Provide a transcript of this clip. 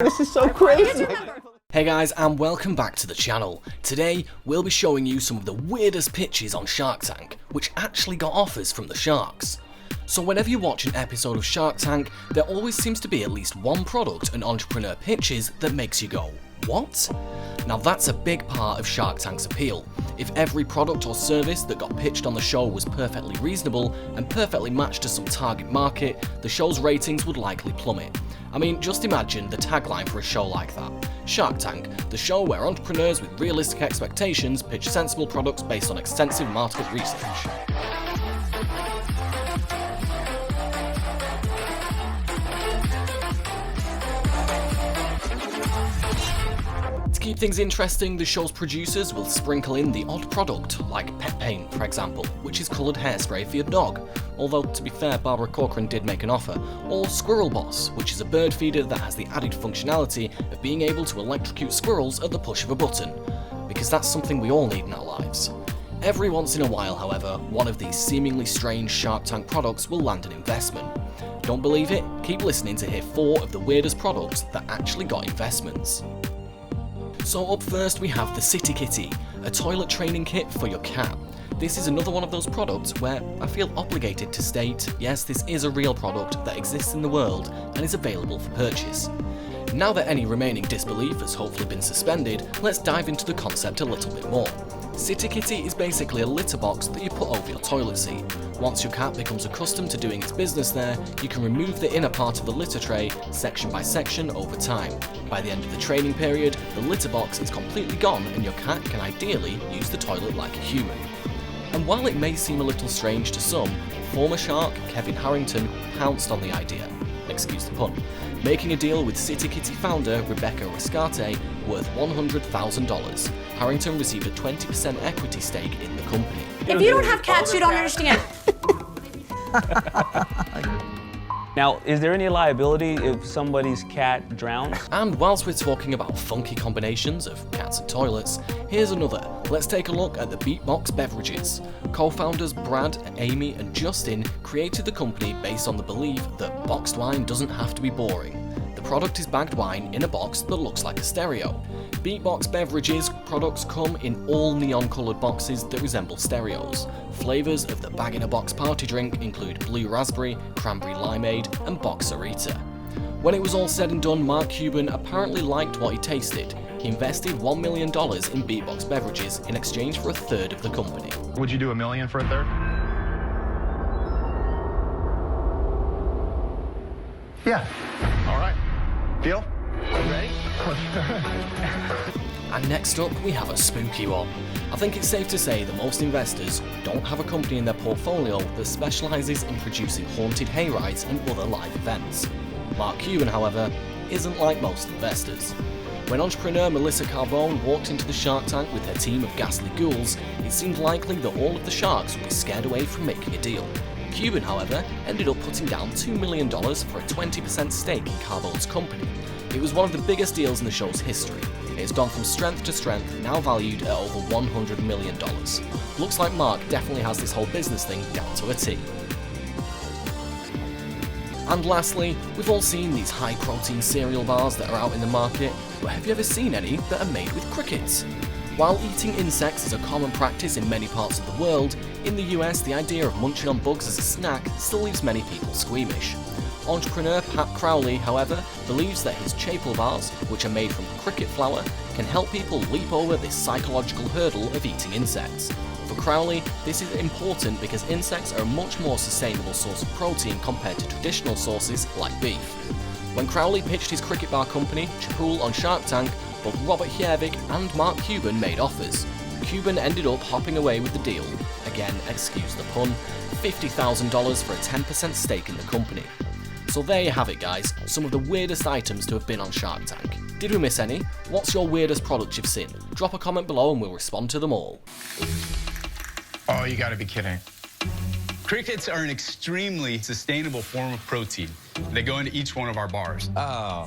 This is so crazy. Hey guys, and welcome back to the channel. Today, we'll be showing you some of the weirdest pitches on Shark Tank, which actually got offers from the sharks. So whenever you watch an episode of Shark Tank, there always seems to be at least one product an entrepreneur pitches that makes you go, what? Now that's a big part of Shark Tank's appeal. If every product or service that got pitched on the show was perfectly reasonable and perfectly matched to some target market, the show's ratings would likely plummet. I mean, just imagine the tagline for a show like that. Shark Tank, the show where entrepreneurs with realistic expectations pitch sensible products based on extensive market research. To keep things interesting, the show's producers will sprinkle in the odd product, like pet paint for example, which is coloured hairspray for your dog. Although, to be fair, Barbara Corcoran did make an offer. Or Squirrel Boss, which is a bird feeder that has the added functionality of being able to electrocute squirrels at the push of a button. Because that's something we all need in our lives. Every once in a while, however, one of these seemingly strange Shark Tank products will land an investment. Don't believe it? Keep listening to hear 4 of the weirdest products that actually got investments. So up first we have the City Kitty, a toilet training kit for your cat. This is another one of those products where I feel obligated to state, yes, this is a real product that exists in the world and is available for purchase. Now that any remaining disbelief has hopefully been suspended, let's dive into the concept a little bit more. City Kitty is basically a litter box that you put over your toilet seat. Once your cat becomes accustomed to doing its business there, you can remove the inner part of the litter tray section by section over time. By the end of the training period, the litter box is completely gone and your cat can ideally use the toilet like a human. And while it may seem a little strange to some, former shark Kevin Harrington pounced on the idea, excuse the pun, making a deal with City Kitty founder Rebecca Rescate worth $100,000. Harrington received a 20% equity stake in the company. If you don't have cats, you don't understand. Now, is there any liability if somebody's cat drowns? And whilst we're talking about funky combinations of cats and toilets, here's another. Let's take a look at the Beatbox Beverages. Co-founders Brad, Amy and Justin created the company based on the belief that boxed wine doesn't have to be boring. The product is bagged wine in a box that looks like a stereo. Beatbox Beverages products come in all neon-coloured boxes that resemble stereos. Flavours of the bag-in-a-box party drink include blue raspberry, cranberry limeade and boxerita. When it was all said and done, Mark Cuban apparently liked what he tasted. He invested $1 million in Beatbox Beverages in exchange for a third of the company. Would you do $1 million for a third? Yeah. All right. Deal? Ready? And next up, we have a spooky one. I think it's safe to say that most investors don't have a company in their portfolio that specialises in producing haunted hayrides and other live events. Mark Cuban, however, isn't like most investors. When entrepreneur Melissa Carbone walked into the Shark Tank with her team of ghastly ghouls, it seemed likely that all of the sharks would be scared away from making a deal. Cuban, however, ended up putting down $2 million for a 20% stake in Carbone's company. It was one of the biggest deals in the show's history. It has gone from strength to strength, now valued at over $100 million. Looks like Mark definitely has this whole business thing down to a T. And lastly, we've all seen these high-protein cereal bars that are out in the market, but have you ever seen any that are made with crickets? While eating insects is a common practice in many parts of the world, in the US the idea of munching on bugs as a snack still leaves many people squeamish. Entrepreneur Pat Crowley, however, believes that his Chapel bars, which are made from cricket flour, can help people leap over this psychological hurdle of eating insects. For Crowley, this is important because insects are a much more sustainable source of protein compared to traditional sources like beef. When Crowley pitched his cricket bar company, Chapel, on Shark Tank, both Robert Hiervik and Mark Cuban made offers. Cuban ended up hopping away with the deal, again excuse the pun, $50,000 for a 10% stake in the company. So there you have it guys, some of the weirdest items to have been on Shark Tank. Did we miss any? What's your weirdest product you've seen? Drop a comment below and we'll respond to them all. Oh, you gotta be kidding. Crickets are an extremely sustainable form of protein. They go into each one of our bars. Oh,